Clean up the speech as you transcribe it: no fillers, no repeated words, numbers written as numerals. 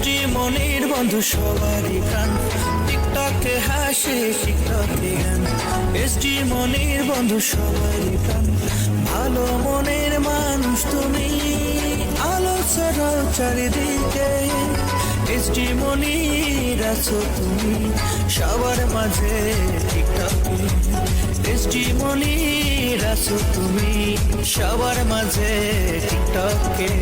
SD মনির বন্ধু সবারই প্রাণ, টিকটকে হাসে টিকটকে গান। এসডি মনির বন্ধু সবারই প্রাণ, ভালো মনের মানুষ তুমি, আলো ছড়াও চারিদিকে। এসডি মনির আছো তুমি সবার মাঝে টিকটকে। এসডি মনির আছো তুমি সবার মাঝে টিকটকে।